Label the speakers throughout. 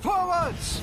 Speaker 1: Forwards!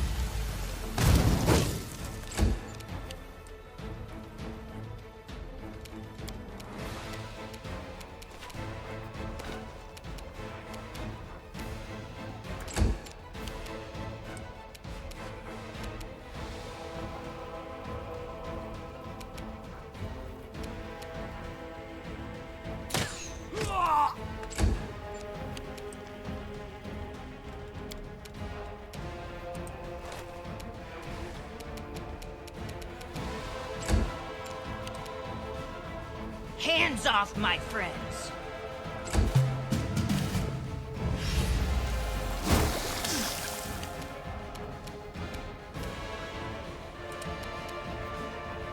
Speaker 2: Hands off, my friends!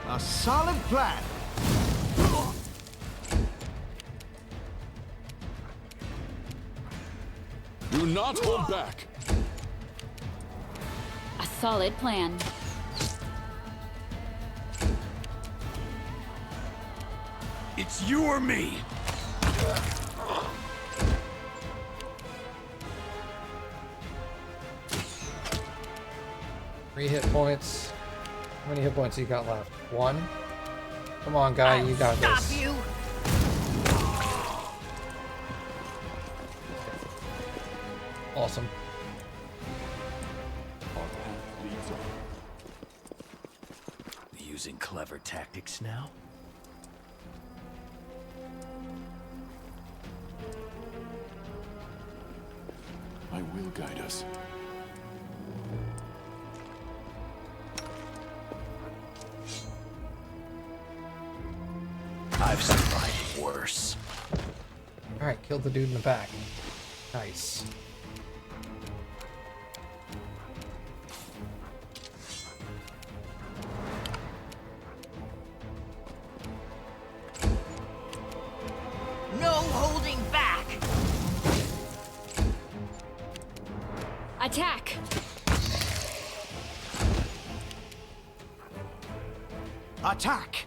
Speaker 1: A solid plan.
Speaker 3: Do not hold back.
Speaker 4: A solid plan.
Speaker 5: It's you or me.
Speaker 6: 3 hit points. How many hit points you got left? 1? Come on, guy, you got
Speaker 2: Stop
Speaker 6: this.
Speaker 2: you!
Speaker 6: Awesome.
Speaker 5: Using clever tactics now?
Speaker 3: I will guide us.
Speaker 5: I've survived worse.
Speaker 6: Alright, killed the dude in the back. Nice.
Speaker 2: No holding back!
Speaker 4: Attack!
Speaker 1: Attack!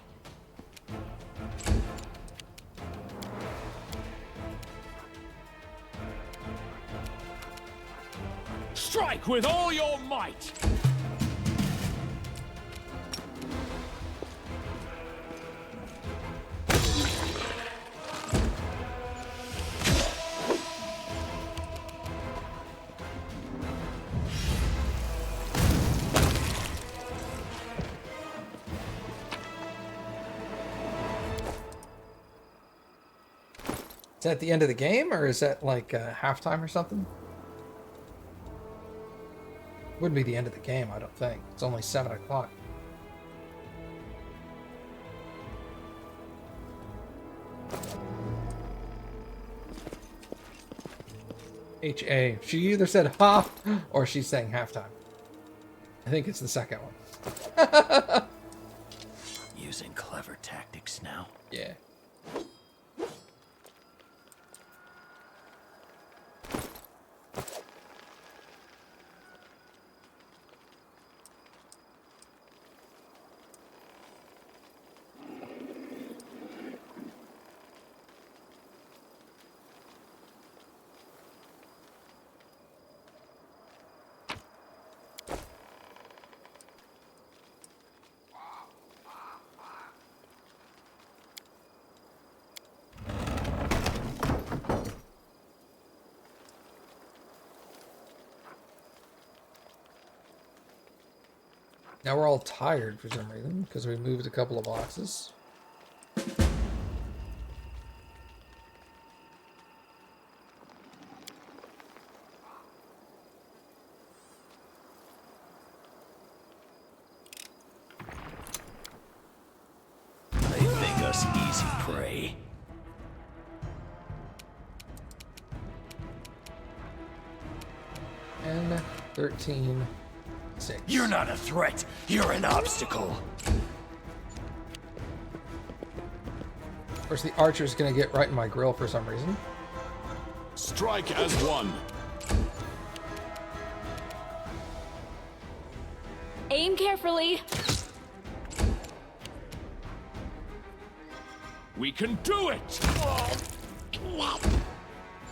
Speaker 3: Strike with all your might!
Speaker 6: Is that the end of the game, or is that like halftime or something? Wouldn't be the end of the game, I don't think. It's only 7 o'clock. H.A. She either said ha, or she's saying halftime. I think it's the second one.
Speaker 5: Using clever tactics now?
Speaker 6: Yeah. Now we're all tired for some reason, because we moved a couple of boxes.
Speaker 5: They think us easy prey.
Speaker 6: And 13, 6.
Speaker 5: You're not a threat. You're an obstacle.
Speaker 6: Of course, the archer's gonna get right in my grill for some reason.
Speaker 3: Strike as one.
Speaker 4: Aim carefully.
Speaker 3: We can do it!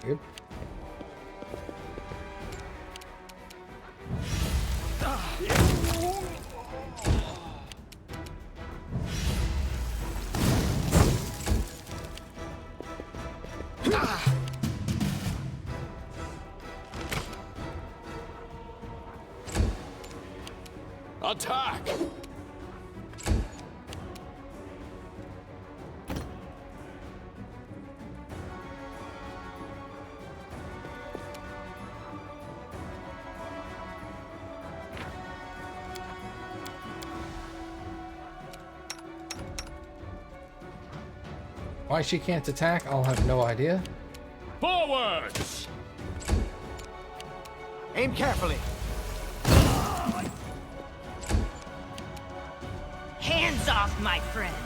Speaker 6: Yep.
Speaker 3: Attack!
Speaker 6: Why she can't attack, I'll have no idea.
Speaker 3: Forwards!
Speaker 1: Aim carefully.
Speaker 2: Hands off my friends.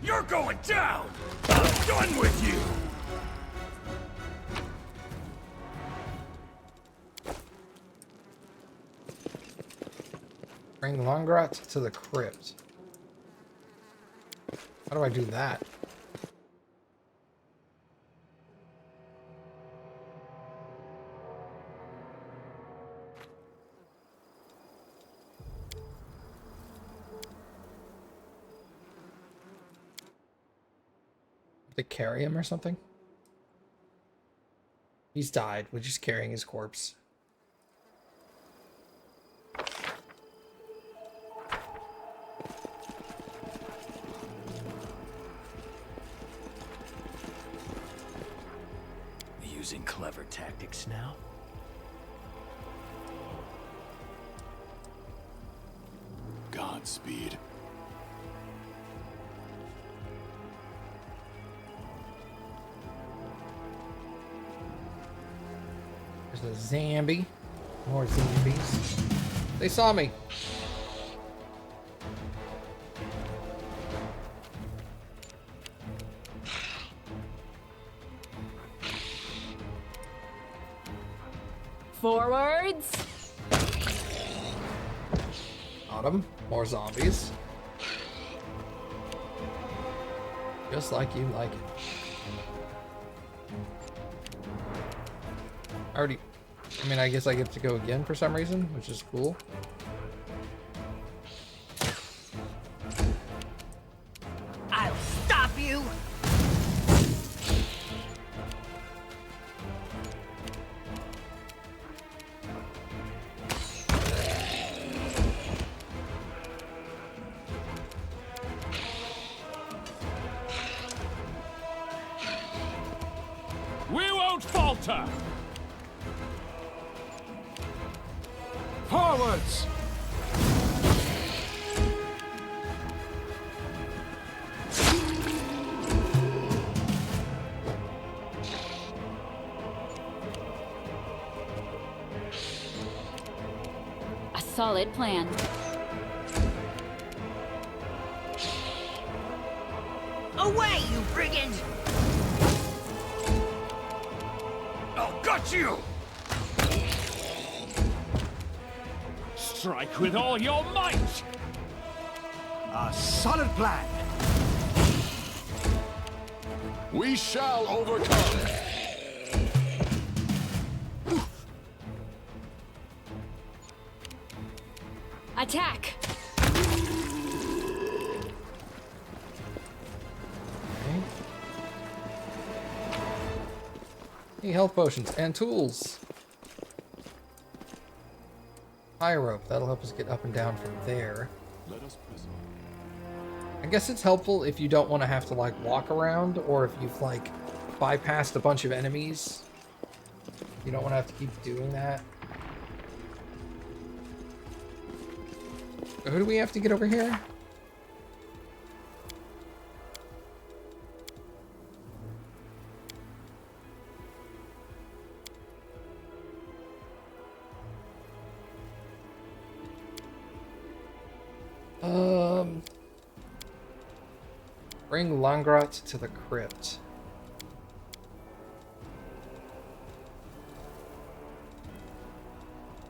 Speaker 5: You're going down! I'm done with you!
Speaker 6: Bring Longrat to the crypt. How do I do that? To carry him or something? He's died. We're just carrying his corpse.
Speaker 5: Using clever tactics now?
Speaker 3: Godspeed.
Speaker 6: There's a zombie. More zombies. They saw me.
Speaker 4: Forwards.
Speaker 6: Got him. More zombies. Just like you like it. I mean, I guess I get to go again for some reason, which is cool.
Speaker 2: I'll stop you.
Speaker 3: We won't falter!
Speaker 1: Forwards!
Speaker 4: A solid plan.
Speaker 2: Away, you brigand!
Speaker 5: I'll gut you!
Speaker 3: Strike with all your might!
Speaker 1: A solid plan.
Speaker 3: We shall overcome!
Speaker 4: Attack.
Speaker 6: Okay. Hey, health potions and tools. High rope. That'll help us get up and down from there.
Speaker 3: Let us present.
Speaker 6: I guess it's helpful if you don't want to have to, like, walk around, or if you've, like, bypassed a bunch of enemies. You don't want to have to keep doing that. So who do we have to get over here? Bring Longrat to the crypt.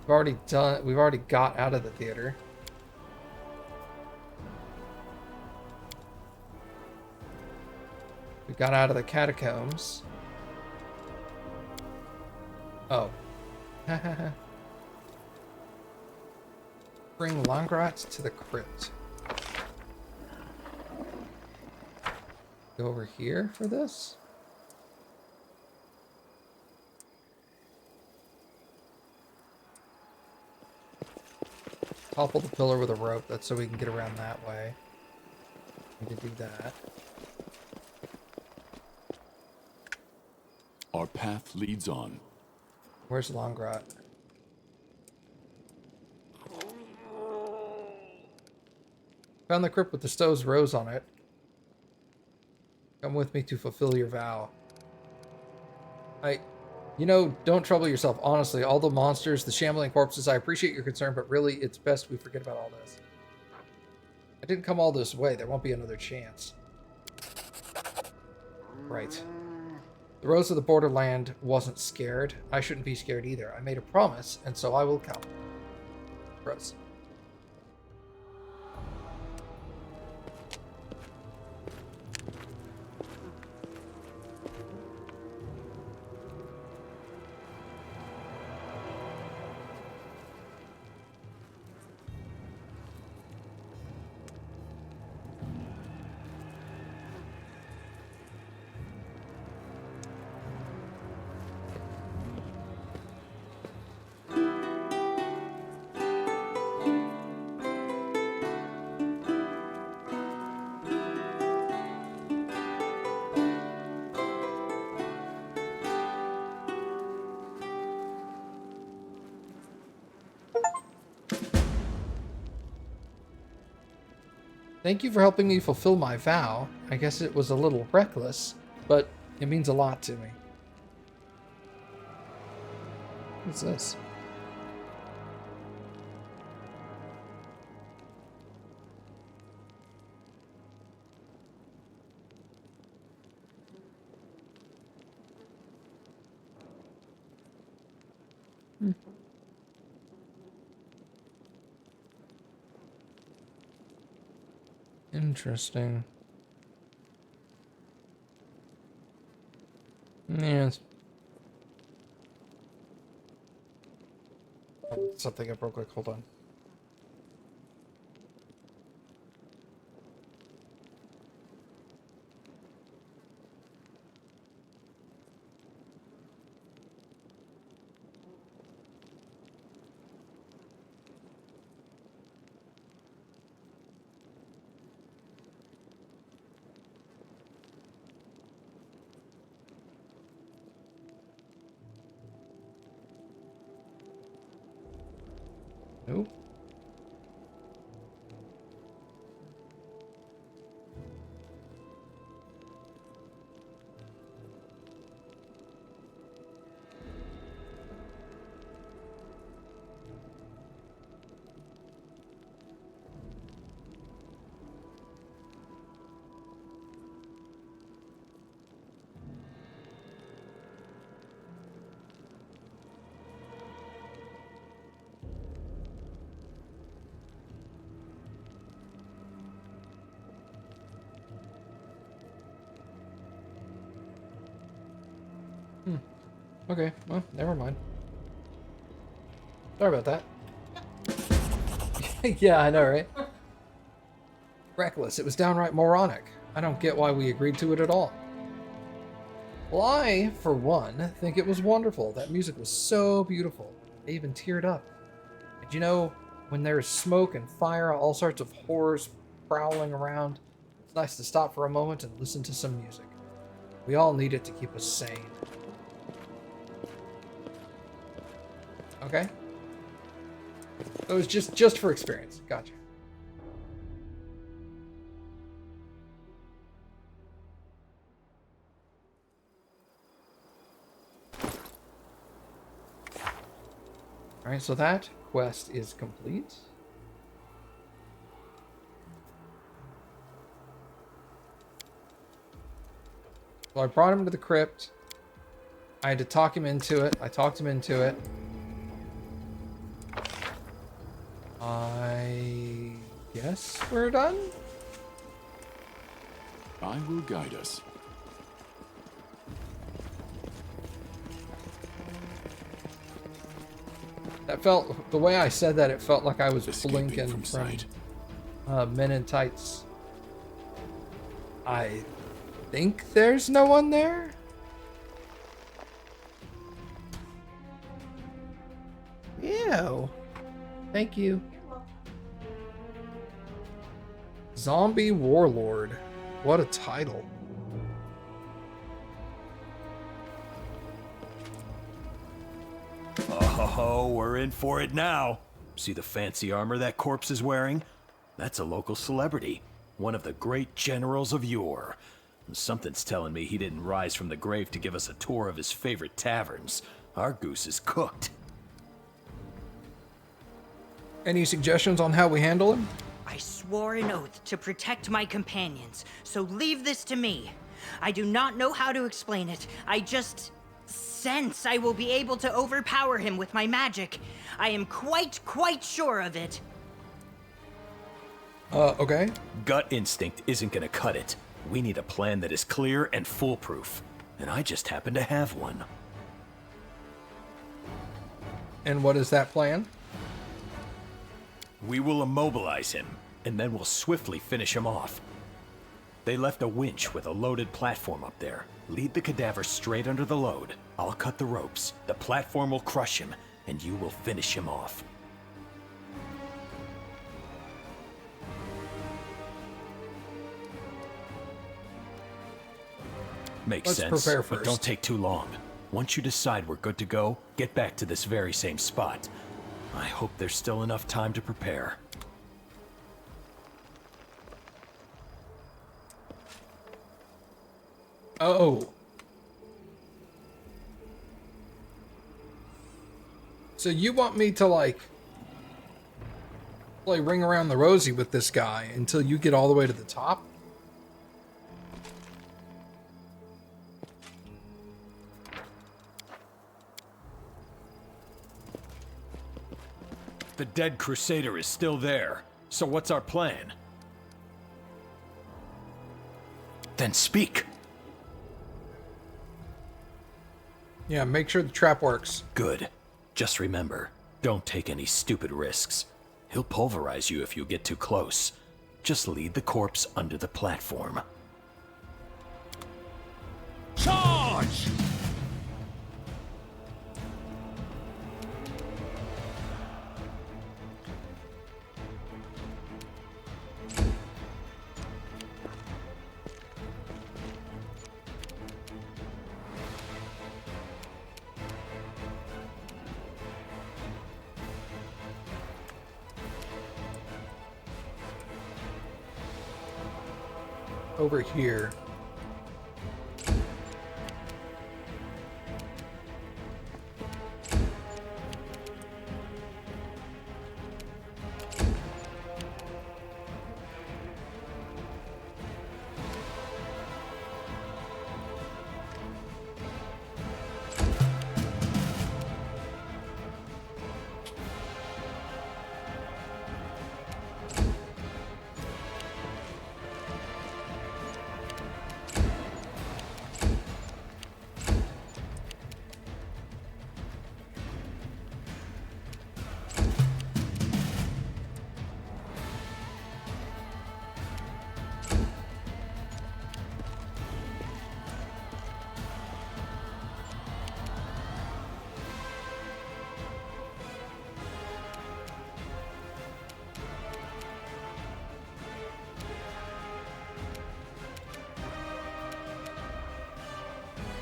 Speaker 6: We've already got out of the theater. We got out of the catacombs. Oh. Bring Longrat to the crypt. Go over here for this? topple the pillar with a rope. That's so we can get around that way. We can do that.
Speaker 3: Our path leads on.
Speaker 6: Where's Longrot? Found the crypt with the Stowe's rose on it. Come with me to fulfill your vow. You know, don't trouble yourself. Honestly, all the monsters, the shambling corpses, I appreciate your concern, but really, it's best we forget about all this. I didn't come all this way. There won't be another chance. Right. The Rose of the Borderland wasn't scared. I shouldn't be scared either. I made a promise, and so I will come. Rose. Thank you for helping me fulfill my vow. I guess it was a little reckless, but it means a lot to me. What's this? Interesting. Yes. Something up real quick. Hold on. Nope. Okay, well, never mind. Sorry about that. Yeah, I know, right? Reckless. It was downright moronic. I don't get why we agreed to it at all. Well, I, for one, think it was wonderful. That music was so beautiful. I even teared up. And you know, when there's smoke and fire, all sorts of horrors prowling around, it's nice to stop for a moment and listen to some music. We all need it to keep us sane. Okay. It was just for experience. Gotcha. Alright, so that quest is complete. So I brought him to the crypt. I had to talk him into it. I talked him into it. I guess we're done?
Speaker 3: I will guide us.
Speaker 6: That felt, the way I said that, it felt like I was
Speaker 3: Escaping
Speaker 6: blinking
Speaker 3: from sight.
Speaker 6: Men in Tights. I think there's no one there? Ew. Thank you. Zombie Warlord. What a title.
Speaker 5: Oh, we're in for it now. See the fancy armor that corpse is wearing? That's a local celebrity. One of the great generals of yore. Something's telling me he didn't rise from the grave to give us a tour of his favorite taverns. Our goose is cooked.
Speaker 6: Any suggestions on how we handle him?
Speaker 2: I swore an oath to protect my companions, so leave this to me. I do not know how to explain it. I just sense I will be able to overpower him with my magic. I am quite sure of it.
Speaker 6: Okay.
Speaker 5: Gut instinct isn't gonna cut it. We need a plan that is clear and foolproof. And I just happen to have one.
Speaker 6: And what is that plan?
Speaker 5: We will immobilize him, and then we'll swiftly finish him off. They left a winch with a loaded platform up there. Lead the cadaver straight under the load. I'll cut the ropes. The platform will crush him, and you will finish him off. Makes
Speaker 6: Let's
Speaker 5: sense,
Speaker 6: prepare
Speaker 5: but
Speaker 6: first.
Speaker 5: don't take too long. Once you decide we're good to go, get back to this very same spot. I hope there's still enough time to prepare.
Speaker 6: Oh. So you want me to, like, play Ring Around the Rosie with this guy until you get all the way to the top?
Speaker 5: The dead Crusader is still there, so what's our plan? Then speak.
Speaker 6: Yeah, make sure the trap works.
Speaker 5: Good. Just remember, don't take any stupid risks. He'll pulverize you if you get too close. Just lead the corpse under the platform.
Speaker 1: Charge!
Speaker 6: Over here.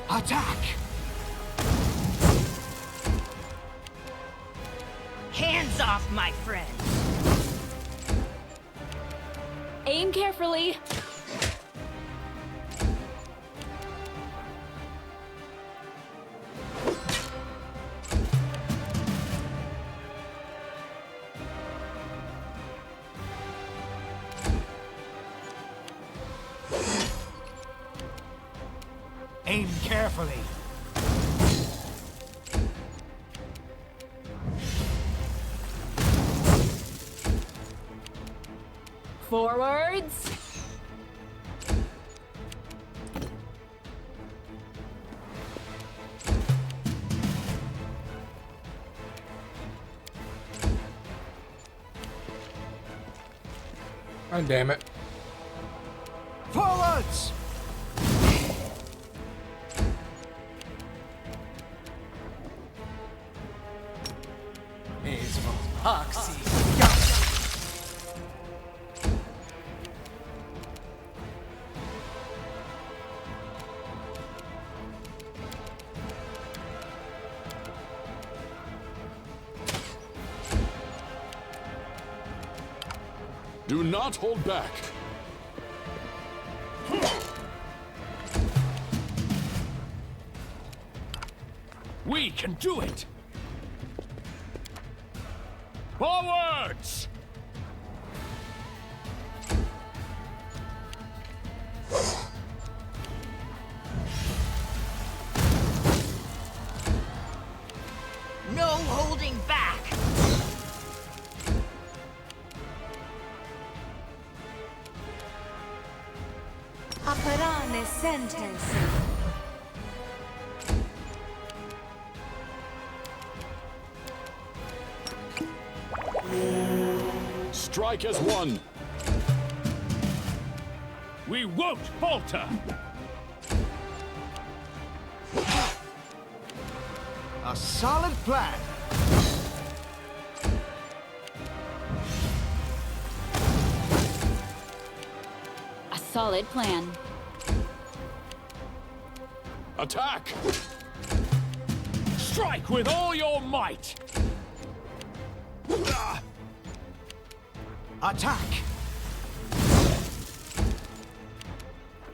Speaker 1: Attack!
Speaker 2: Hands off, my friend.
Speaker 4: Aim carefully.
Speaker 1: Aim carefully.
Speaker 4: Forwards.
Speaker 6: Oh, damn it.
Speaker 1: Forwards!
Speaker 3: Do not hold back.
Speaker 1: We can do it! Forwards!
Speaker 2: No holding back!
Speaker 7: Apparane sentence.
Speaker 3: Strike as one.
Speaker 1: We won't falter! A solid plan.
Speaker 4: A solid plan.
Speaker 3: Attack!
Speaker 1: Strike with all your might! Attack!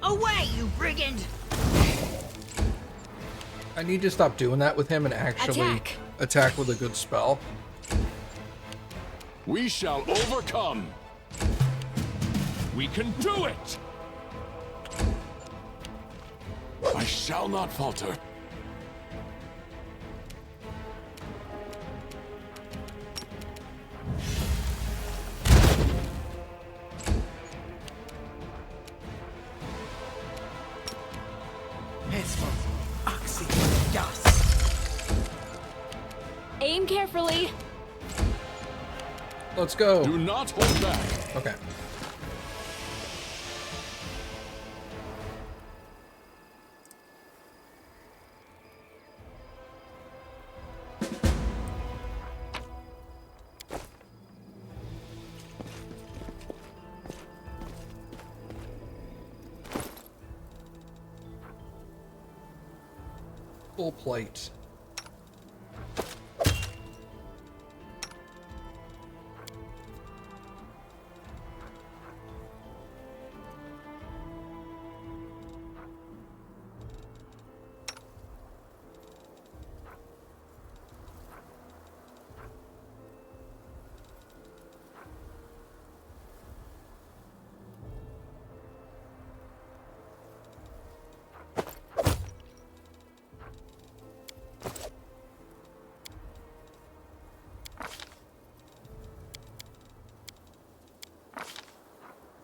Speaker 2: Away, you brigand!
Speaker 6: I need to stop doing that with him and actually attack with a good spell.
Speaker 3: We shall overcome.
Speaker 1: We can do it!
Speaker 3: I shall not falter.
Speaker 4: Aim carefully.
Speaker 6: Let's go.
Speaker 3: Do not hold back.
Speaker 6: Okay. Full plate.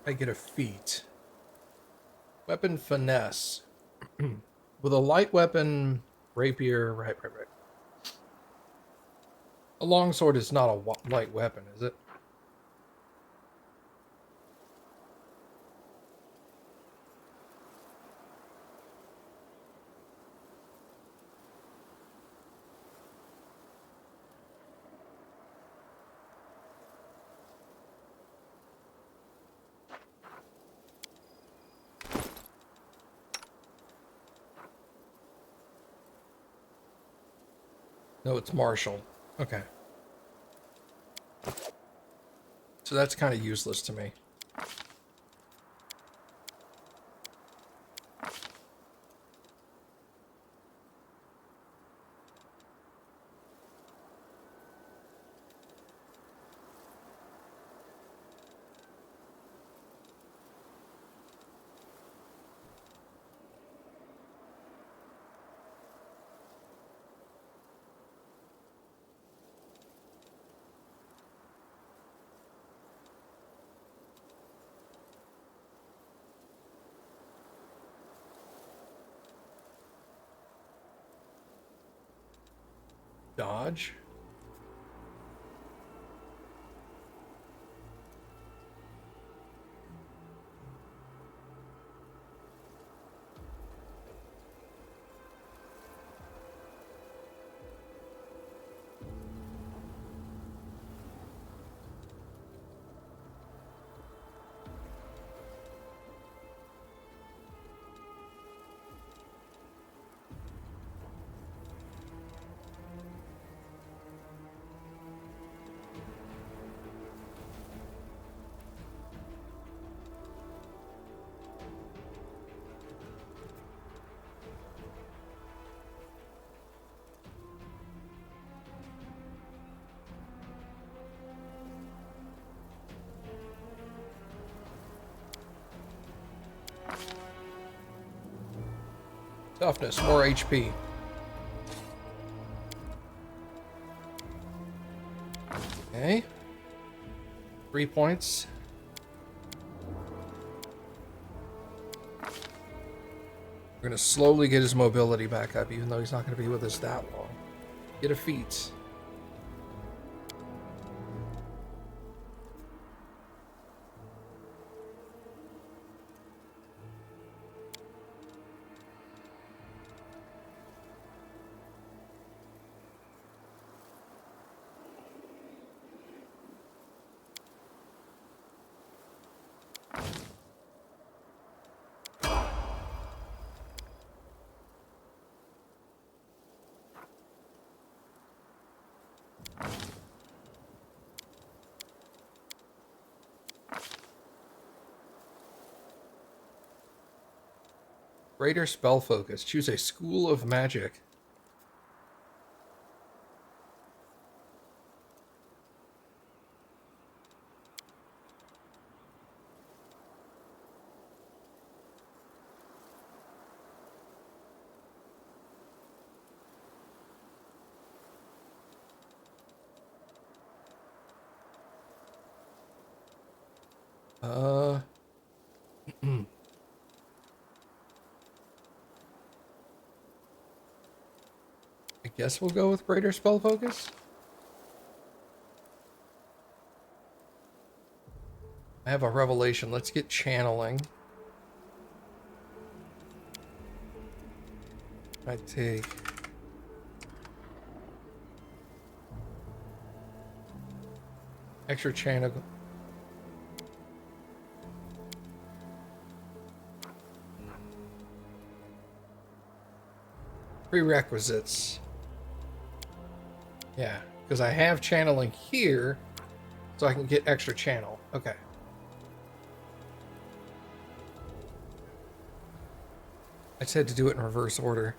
Speaker 6: I get a feat. Weapon finesse. With a light weapon, rapier, right. A longsword is not a light weapon, is it? No, it's martial. Okay. So that's kind of useless to me. Dodge. Toughness, more HP. Okay. 3 points. We're gonna slowly get his mobility back up, even though he's not gonna be with us that long. Get a feat. Greater spell focus. Choose a school of magic. I guess we'll go with greater spell focus. I have a revelation. Let's get channeling. I take extra channel. Prerequisites. Yeah, because I have channeling here, so I can get extra channel. Okay. I just had to do it in reverse order.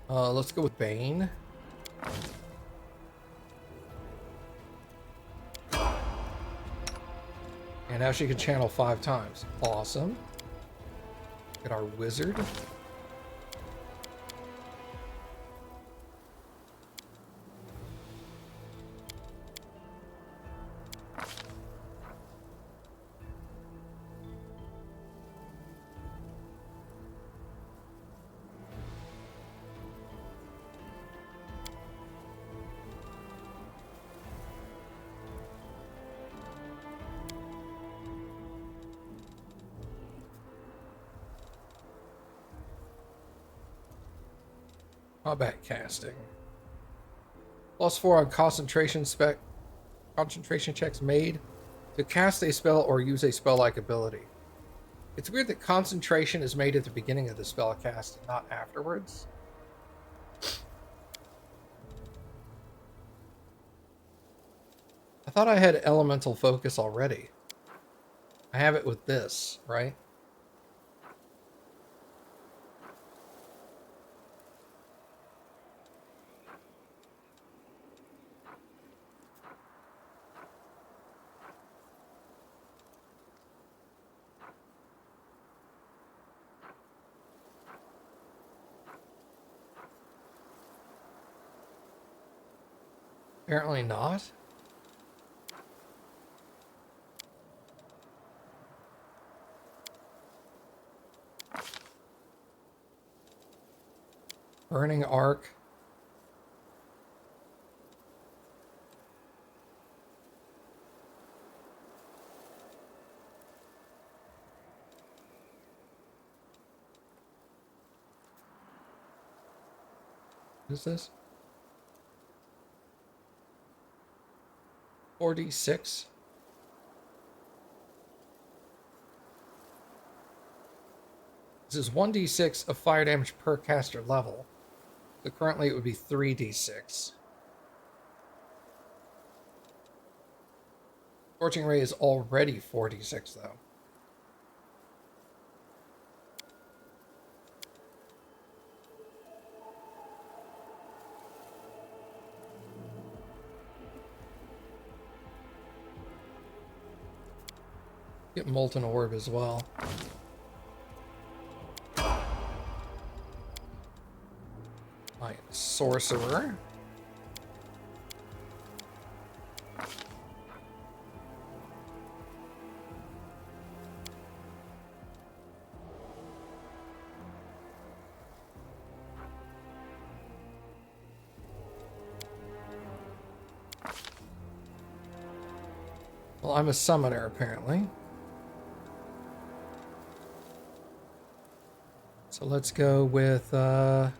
Speaker 6: Let's go with Bane. And now she can channel 5 times. Awesome. Get our wizard. Combat casting. +4 on concentration checks made to cast a spell or use a spell-like ability. It's weird that concentration is made at the beginning of the spell cast and not afterwards. I thought I had elemental focus already. I have it with this, right? Apparently not. Burning Arc. What is this? 4d6. This is 1d6 of fire damage per caster level. So currently it would be 3d6. Scorching Ray is already 4d6 though. Get Molten Orb as well. My sorcerer. Well, I'm a summoner, apparently. So let's go with, I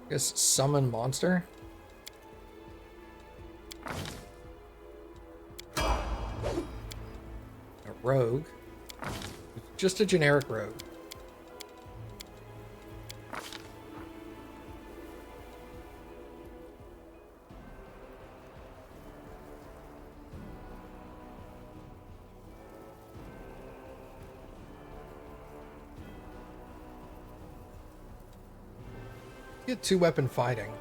Speaker 6: guess summon monster. A rogue. Just a generic rogue. Get 2-weapon fighting.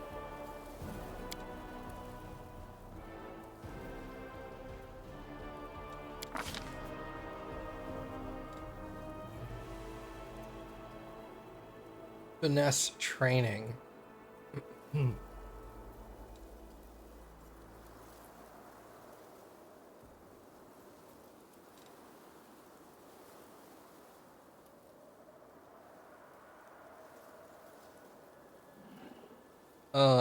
Speaker 6: Finesse training.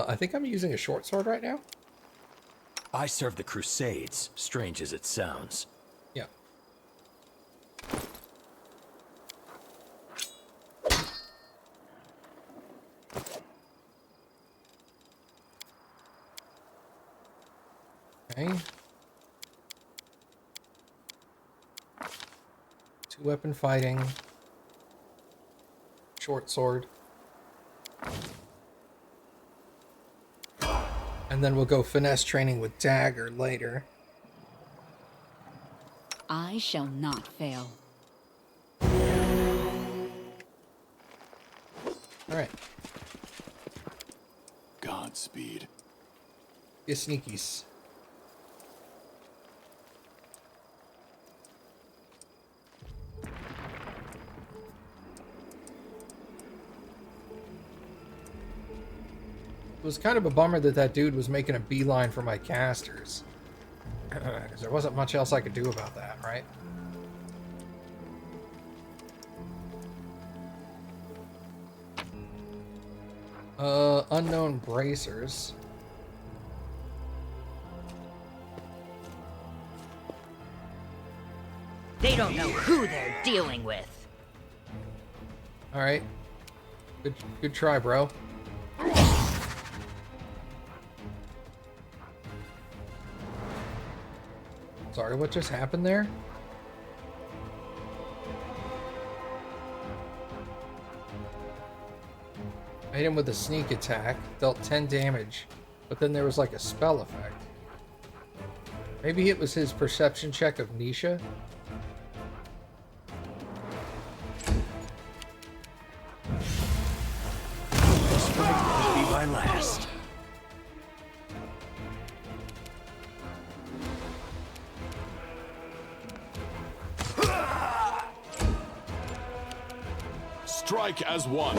Speaker 6: I think I'm using a short sword right now.
Speaker 5: I serve the Crusades, strange as it sounds.
Speaker 6: Yeah. Okay. 2-weapon fighting. Short sword. And then we'll go finesse training with dagger later.
Speaker 4: I shall not fail.
Speaker 6: Alright.
Speaker 3: Godspeed.
Speaker 6: Get sneakies. It was kind of a bummer that that dude was making a beeline for my casters. Because there wasn't much else I could do about that, right? Unknown bracers.
Speaker 2: They don't know who they're dealing with.
Speaker 6: Alright. Good try, bro. Sorry, what just happened there? I hit him with a sneak attack, dealt 10 damage, but then there was like a spell effect. Maybe it was his perception check of Nisha?
Speaker 5: This might be my last.
Speaker 3: Strike as one.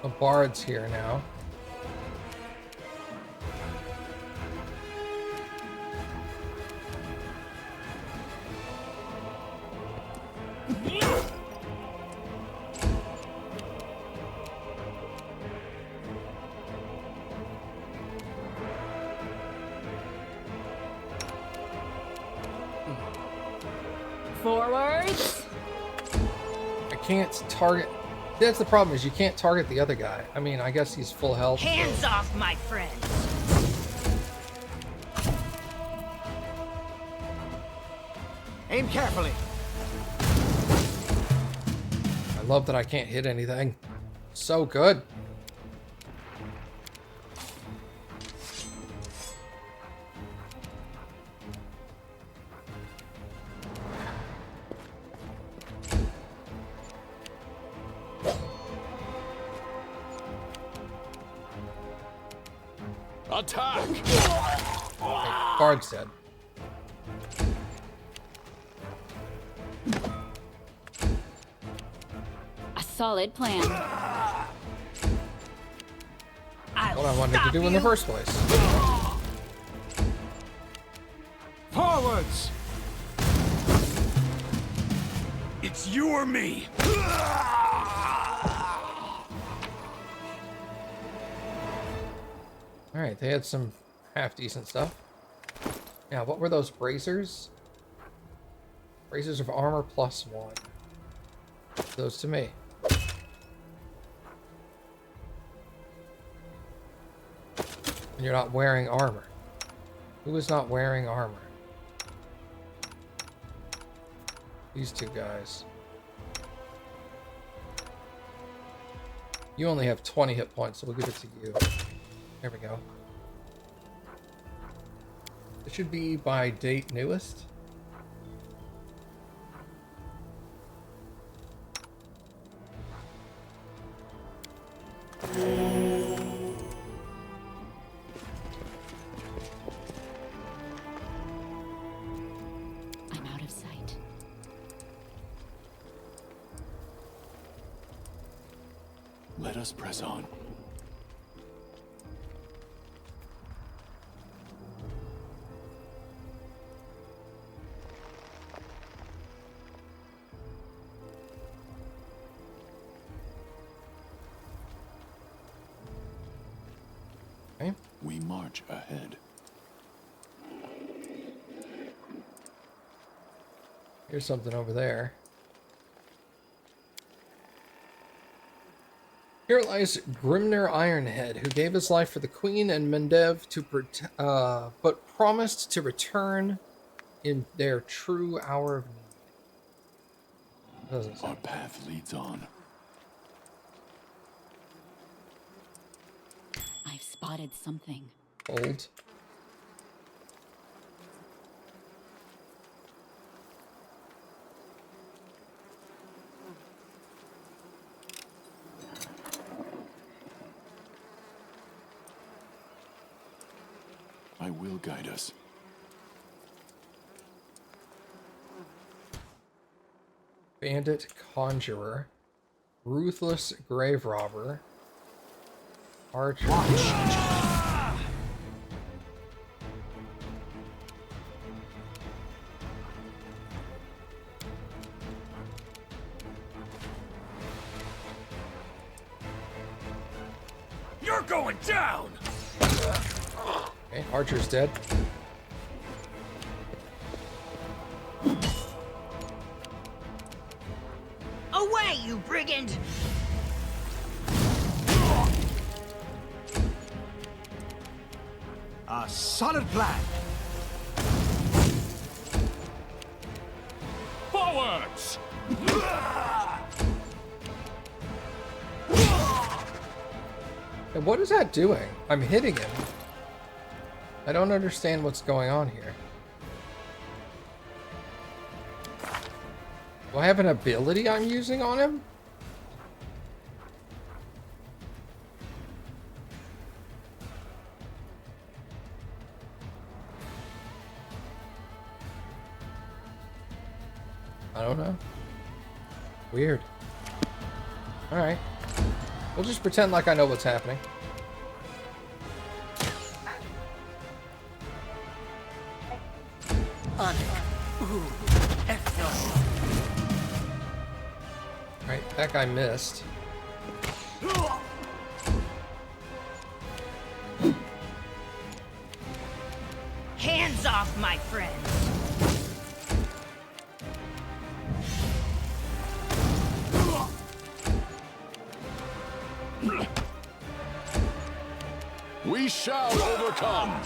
Speaker 6: A bard's here now.
Speaker 4: Forwards!
Speaker 6: I can't target... That's the problem, is you can't target the other guy. I mean, I guess he's full health.
Speaker 2: Hands off, my friends!
Speaker 1: Aim carefully.
Speaker 6: I love that I can't hit anything. So good.
Speaker 3: Attack!
Speaker 6: Bard's dead.
Speaker 4: solid plan.
Speaker 6: What I wanted to do in the first place.
Speaker 1: Forwards!
Speaker 5: It's you or me.
Speaker 6: Alright, they had some half-decent stuff. Yeah, what were those bracers? Bracers of armor +1. Those to me. And you're not wearing armor. Who is not wearing armor? These two guys. You only have 20 hit points, so we'll give it to you. There we go. It should be by date newest.
Speaker 4: I'm out of sight.
Speaker 3: Let us press on.
Speaker 6: Okay.
Speaker 3: We march ahead.
Speaker 6: Here's something over there. Here lies Grimnir Ironhead, who gave his life for the Queen and Mendev but promised to return in their true hour of need. Doesn't say.
Speaker 3: Our path leads on.
Speaker 4: I've spotted something.
Speaker 6: Old.
Speaker 3: I will guide us.
Speaker 6: Bandit Conjurer. Ruthless Grave Robber. Archer.
Speaker 5: You're going down!
Speaker 6: Okay, Archer's dead.
Speaker 2: Away, you brigand!
Speaker 1: A solid plan.
Speaker 3: Forwards!
Speaker 6: And what is that doing? I'm hitting him. I don't understand what's going on here. Do I have an ability I'm using on him? I don't know. Weird. Alright. We'll just pretend like I know what's happening. Alright, that guy missed.
Speaker 2: Hands off, my friends!
Speaker 3: We shall overcome.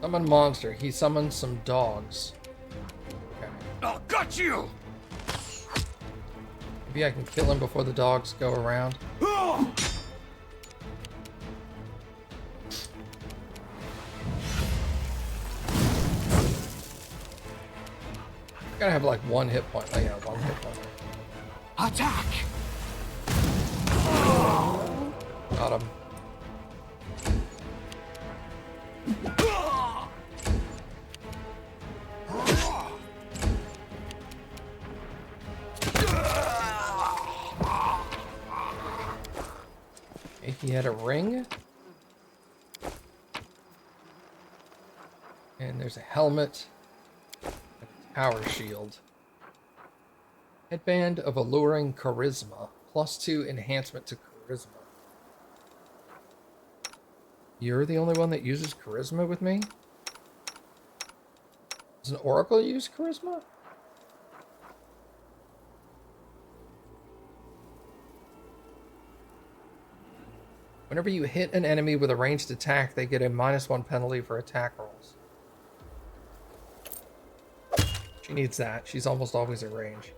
Speaker 6: Summon monster. He summoned some dogs. Okay.
Speaker 5: I'll gut you!
Speaker 6: Maybe I can kill him before the dogs go around. I gotta have like one hit point. Oh yeah, one hit point.
Speaker 1: Attack!
Speaker 6: Got him. Okay, he had a ring. And there's a helmet. And a power shield. Headband of alluring charisma. +2 enhancement to charisma. You're the only one that uses charisma with me? Does an oracle use charisma? Whenever you hit an enemy with a ranged attack, they get a -1 penalty for attack rolls. She needs that. She's almost always at range.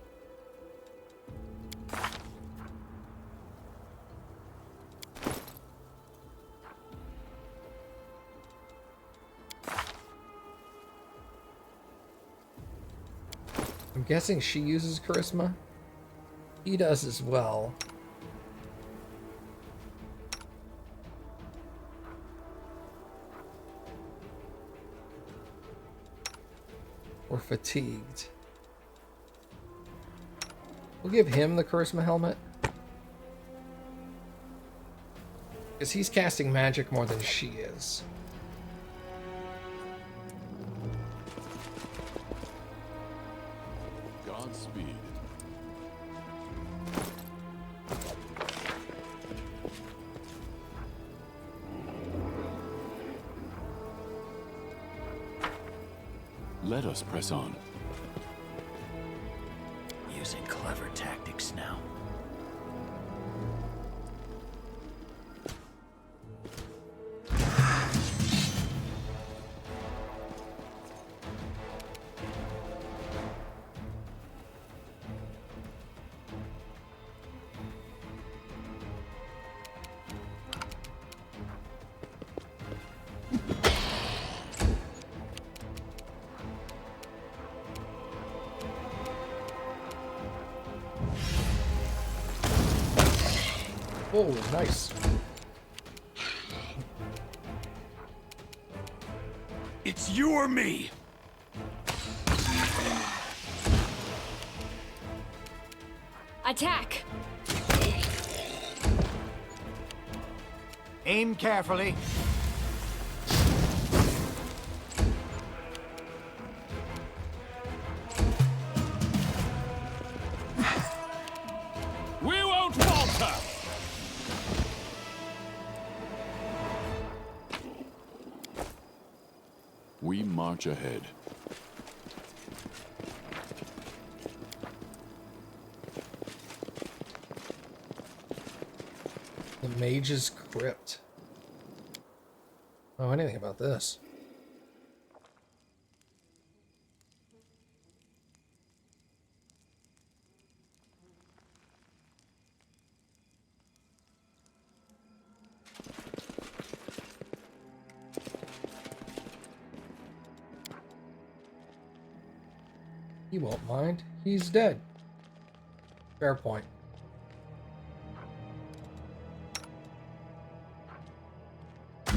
Speaker 6: I'm guessing she uses charisma. He does as well. Or fatigued. We'll give him the charisma helmet. Because he's casting magic more than she is.
Speaker 3: Godspeed. Let us press on.
Speaker 5: Using clever tactics now.
Speaker 6: Oh, nice.
Speaker 5: It's you or me.
Speaker 4: Attack!
Speaker 1: Aim carefully.
Speaker 3: We won't falter! We march ahead.
Speaker 6: The Mage's Crypt. Oh, anything about this? He won't mind. He's dead. Fair point.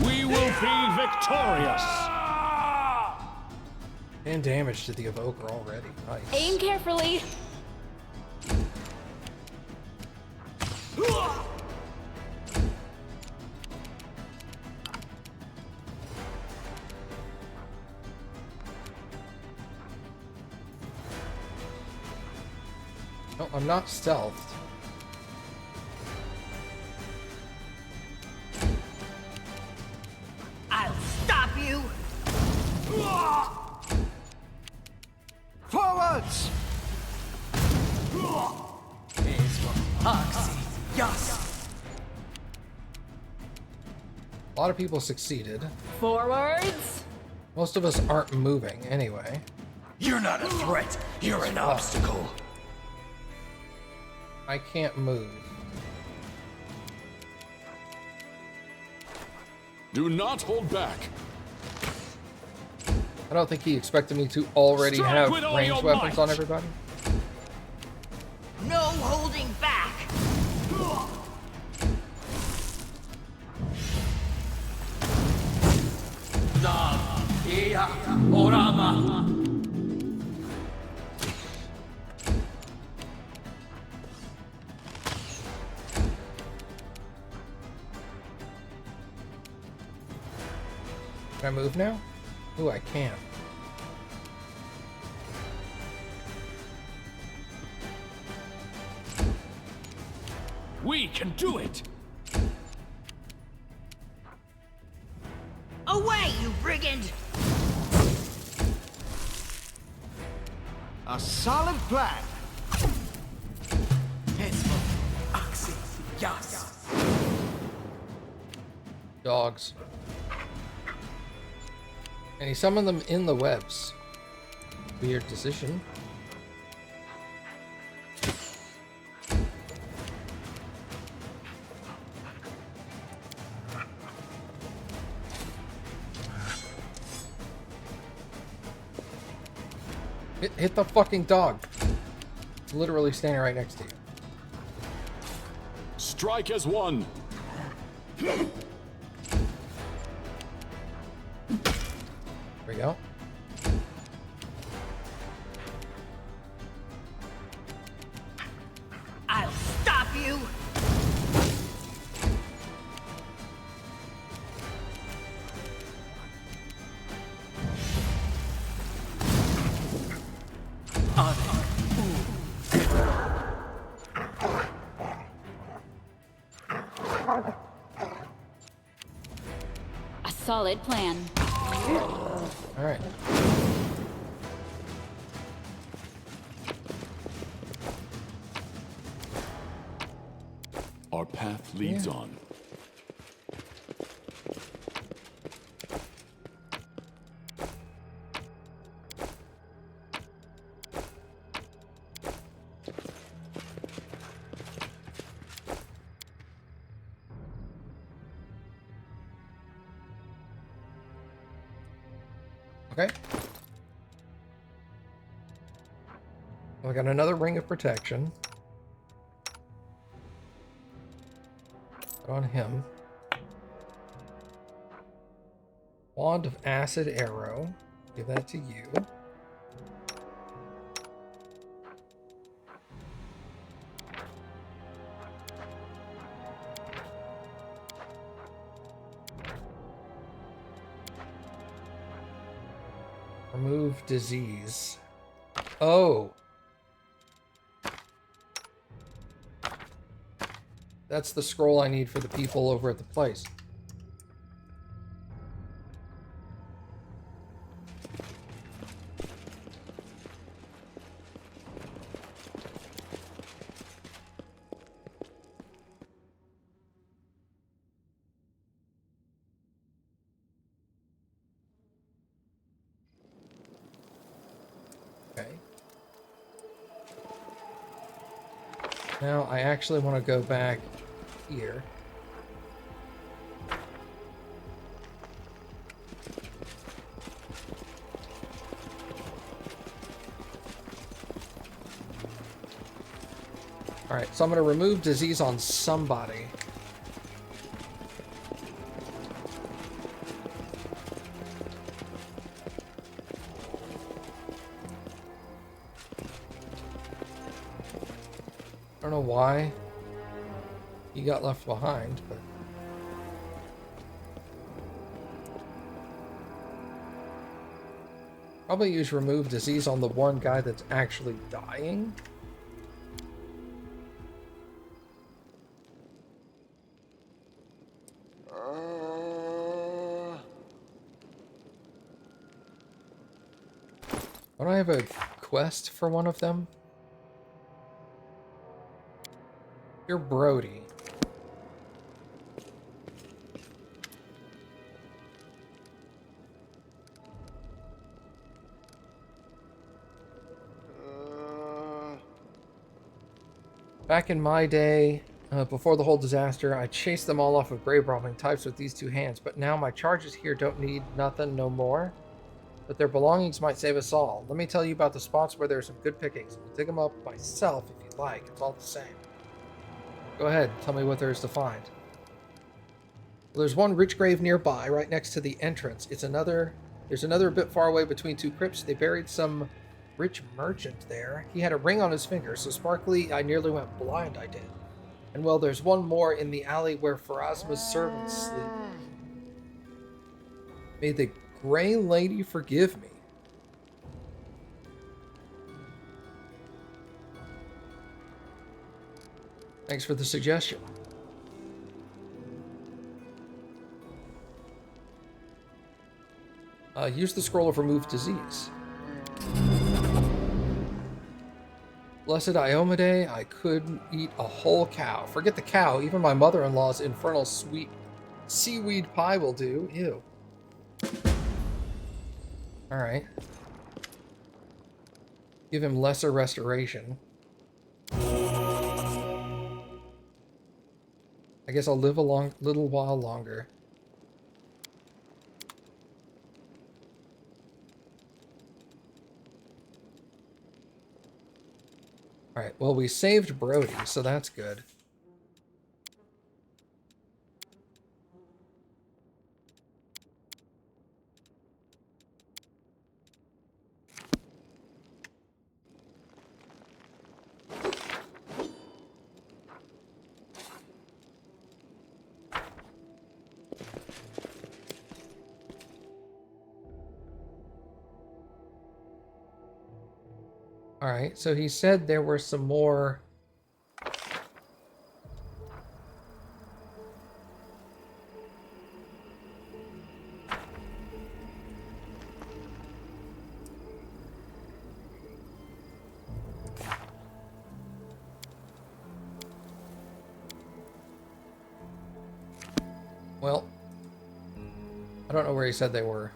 Speaker 3: We will be victorious!
Speaker 6: And damage to the evoker already. Nice.
Speaker 4: Aim carefully!
Speaker 6: No, I'm not stealthed.
Speaker 2: I'll stop you!
Speaker 1: Forwards!
Speaker 6: A lot of people succeeded.
Speaker 4: Forwards!
Speaker 6: Most of us aren't moving anyway.
Speaker 5: You're not a threat. You're an obstacle.
Speaker 6: I can't move.
Speaker 3: Do not hold back.
Speaker 6: I don't think he expected me to already
Speaker 3: Strike
Speaker 6: have
Speaker 3: with all
Speaker 6: ranged
Speaker 3: your
Speaker 6: weapons
Speaker 3: might.
Speaker 6: on everybody.
Speaker 2: No holding back!
Speaker 6: Can I move now? Ooh, I can.
Speaker 3: We can do it!
Speaker 2: Away, you brigand!
Speaker 1: A solid plan.
Speaker 6: Dogs. And he summoned them in the webs. Weird decision. Hit the fucking dog. It's literally standing right next to you.
Speaker 3: Strike as one!
Speaker 6: There we go.
Speaker 2: I'll stop you!
Speaker 4: A solid plan.
Speaker 6: All right.
Speaker 3: Our path leads on.
Speaker 6: Okay. We got another ring of protection. Put on him. Wand of acid arrow. Give that to you. Remove disease. Oh. That's the scroll I need for the people over at the place. Okay. Now I actually want to go back here. Alright, so I'm going to remove disease on somebody. I don't know why he got left behind, but... Probably use remove disease on the one guy that's actually dying. Don't I have a quest for one of them? You're Brody. Back in my day, before the whole disaster, I chased them all off of grave robbing types with these two hands, but now my charges here don't need nothing no more. But their belongings might save us all. Let me tell you about the spots where there's some good pickings. I'll dig them up myself if you'd like. It's all the same. Go ahead, tell me what there is to find. Well, there's one rich grave nearby, right next to the entrance. It's another There's another a bit far away between two crypts. They buried some rich merchant there. He had a ring on his finger, so sparkly I nearly went blind, I did. And well, there's one more in the alley where Pharasma's servants sleep. May the Grey Lady forgive me. Thanks for the suggestion. Use the scroll of remove disease. Blessed Iomade, I couldn't eat a whole cow. Forget the cow, even my mother-in-law's infernal sweet seaweed pie will do. Ew. Alright. Give him lesser restoration. I guess I'll live a little while longer. Alright, well, we saved Brody, so that's good. Alright, so he said there were some more... Well, I don't know where he said they were.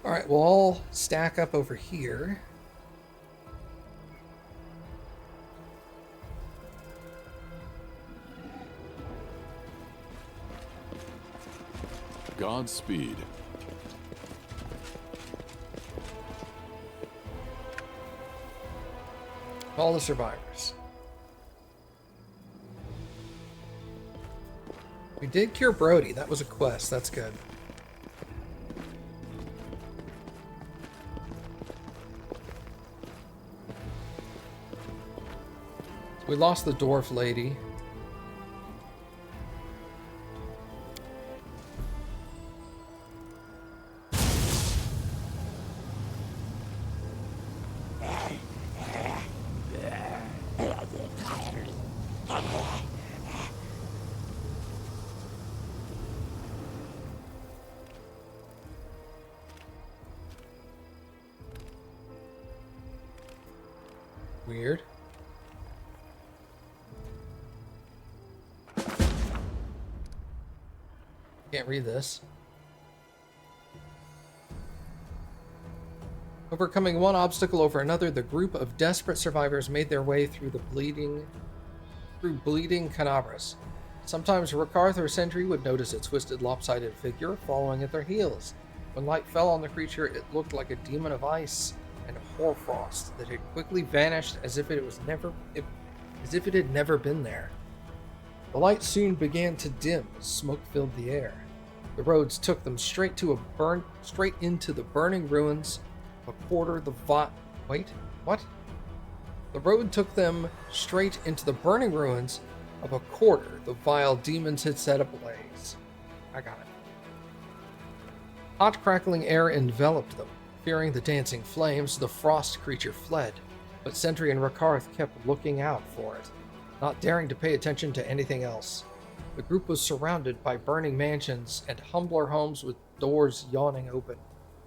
Speaker 6: Alright, we'll all stack up over here.
Speaker 3: Godspeed.
Speaker 6: All the survivors. We did cure Brody. That was a quest. That's good. We lost the dwarf lady. Weird. Can't read this. Overcoming one obstacle over another, the group of desperate survivors made their way through bleeding canabras. Sometimes Rakarth or Sentry would notice a twisted, lopsided figure following at their heels. When light fell on the creature, it looked like a demon of ice and hoarfrost that had quickly vanished as if it had never been there. The light soon began to dim as smoke filled the air. The roads took them straight into the burning ruins of a quarter the The road took them straight into the burning ruins of a quarter the vile demons had set ablaze. I got it. Hot crackling air enveloped them. Fearing the dancing flames, the frost creature fled, but Sentry and Rakarth kept looking out for it, not daring to pay attention to anything else. The group was surrounded by burning mansions and humbler homes with doors yawning open.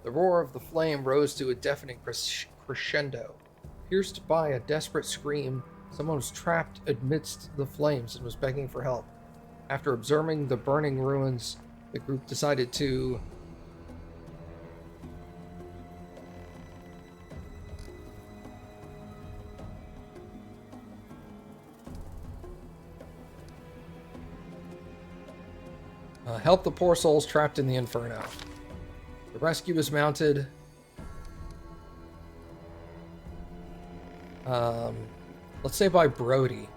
Speaker 6: The roar of the flame rose to a deafening crescendo. Pierced by a desperate scream, someone was trapped amidst the flames and was begging for help. After observing the burning ruins, the group decided to help the poor souls trapped in the inferno. The rescue was mounted Let's say by Brody.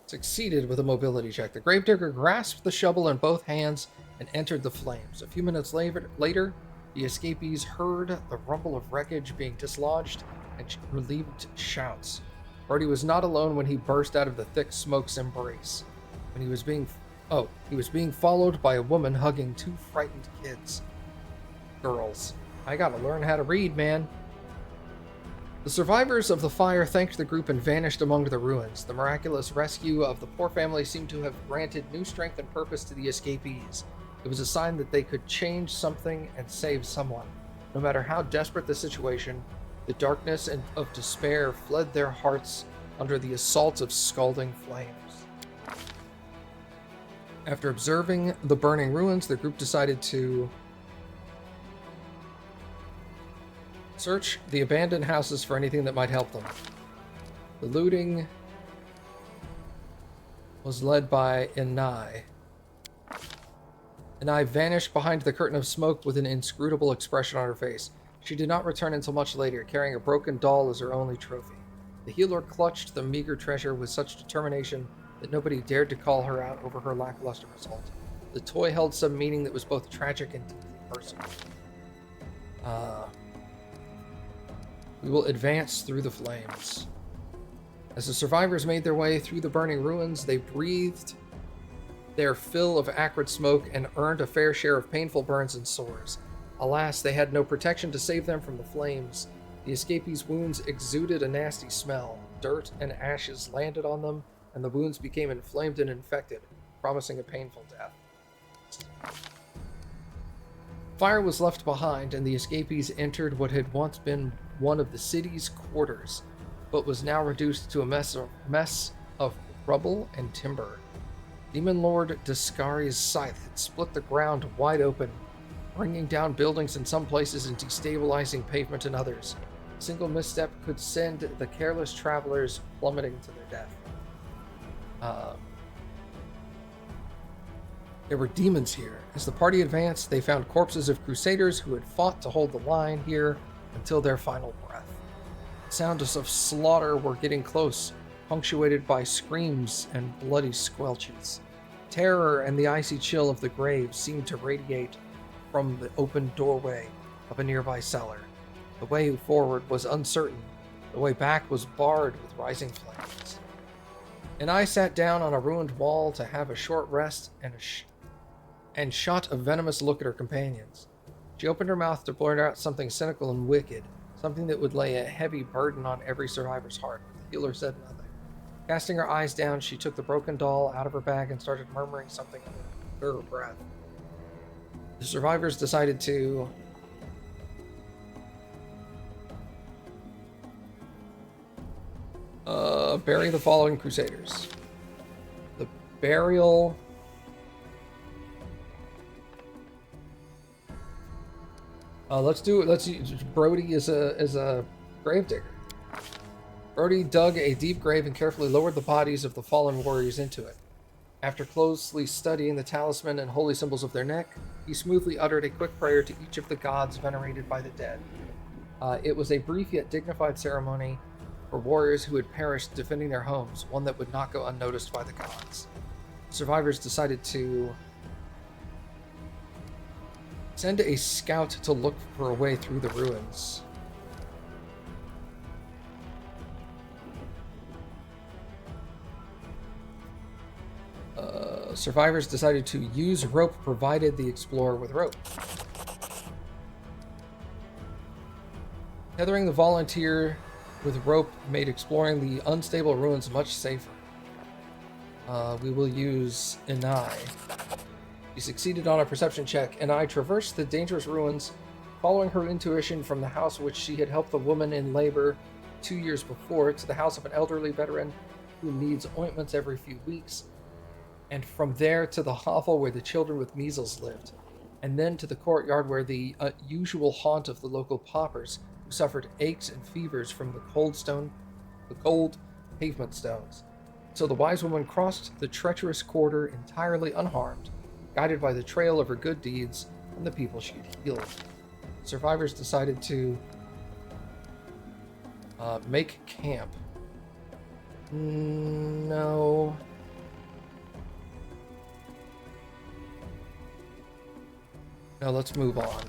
Speaker 6: Succeeded with a mobility check. The gravedigger grasped the shovel in both hands and entered the flames. A few minutes later, the escapees heard the rumble of wreckage being dislodged and relieved shouts. Brody was not alone when he burst out of the thick smoke's embrace. When he was being followed by a woman hugging two frightened girls. I gotta learn how to read, man. The survivors of the fire thanked the group and vanished among the ruins. The miraculous rescue of the poor family seemed to have granted new strength and purpose to the escapees. It was a sign that they could change something and save someone. No matter how desperate the situation, the darkness of despair fled their hearts under the assault of scalding flames. After observing the burning ruins, the group decided to search the abandoned houses for anything that might help them. The looting was led by Inai. Inai vanished behind the curtain of smoke with an inscrutable expression on her face. She did not return until much later, carrying a broken doll as her only trophy. The healer clutched the meager treasure with such determination that nobody dared to call her out over her lackluster result. The toy held some meaning that was both tragic and deeply personal. We will advance through the flames. As the survivors made their way through the burning ruins, they breathed their fill of acrid smoke and earned a fair share of painful burns and sores. Alas, they had no protection to save them from the flames. The escapees' wounds exuded a nasty smell. Dirt and ashes landed on them, and the wounds became inflamed and infected, promising a painful death. Fire was left behind, and the escapees entered what had once been one of the city's quarters, but was now reduced to a mess of rubble and timber. Demon Lord Discari's scythe had split the ground wide open, bringing down buildings in some places and destabilizing pavement in others. A single misstep could send the careless travelers plummeting to their death. There were demons here. As the party advanced, they found corpses of crusaders who had fought to hold the line here until their final breath. Sounds of slaughter were getting close, punctuated by screams and bloody squelches. Terror and the icy chill of the grave seemed to radiate from the open doorway of a nearby cellar. The way forward was uncertain. The way back was barred with rising flames. And I sat down on a ruined wall to have a short rest and shot a venomous look at her companions. She opened her mouth to blurt out something cynical and wicked, something that would lay a heavy burden on every survivor's heart, but the healer said nothing. Casting her eyes down, she took the broken doll out of her bag and started murmuring something under her breath. The survivors decided to bury the fallen crusaders. The burial let's use Brody as a gravedigger. Brody dug a deep grave and carefully lowered the bodies of the fallen warriors into it. After closely studying the talisman and holy symbols of their neck, he smoothly uttered a quick prayer to each of the gods venerated by the dead. It was a brief yet dignified ceremony for warriors who had perished defending their homes, one that would not go unnoticed by the gods. Survivors decided to send a scout to look for a way through the ruins. Survivors decided to use rope provided the explorer with rope. Tethering the volunteer with rope made exploring the unstable ruins much safer. We will use Inai. She succeeded on a perception check, and I traversed the dangerous ruins, following her intuition from the house which she had helped the woman in labor 2 years before to the house of an elderly veteran who needs ointments every few weeks, and from there to the hovel where the children with measles lived, and then to the courtyard where the usual haunt of the local paupers who suffered aches and fevers from the cold pavement stones. So the wise woman crossed the treacherous quarter entirely unharmed, guided by the trail of her good deeds and the people she'd healed. Survivors decided to Make camp. No. Now let's move on.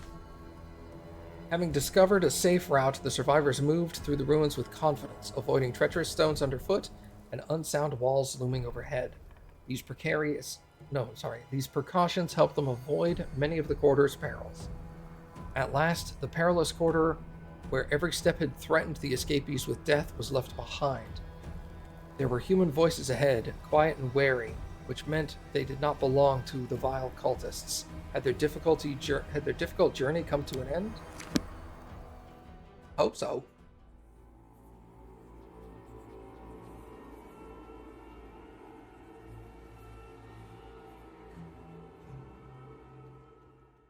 Speaker 6: Having discovered a safe route, the survivors moved through the ruins with confidence, avoiding treacherous stones underfoot and unsound walls looming overhead. These precautions helped them avoid many of the corridor's perils. At last, the perilous corridor, where every step had threatened the escapees with death, was left behind. There were human voices ahead, quiet and wary, which meant they did not belong to the vile cultists. Had their difficult journey come to an end? Hope so.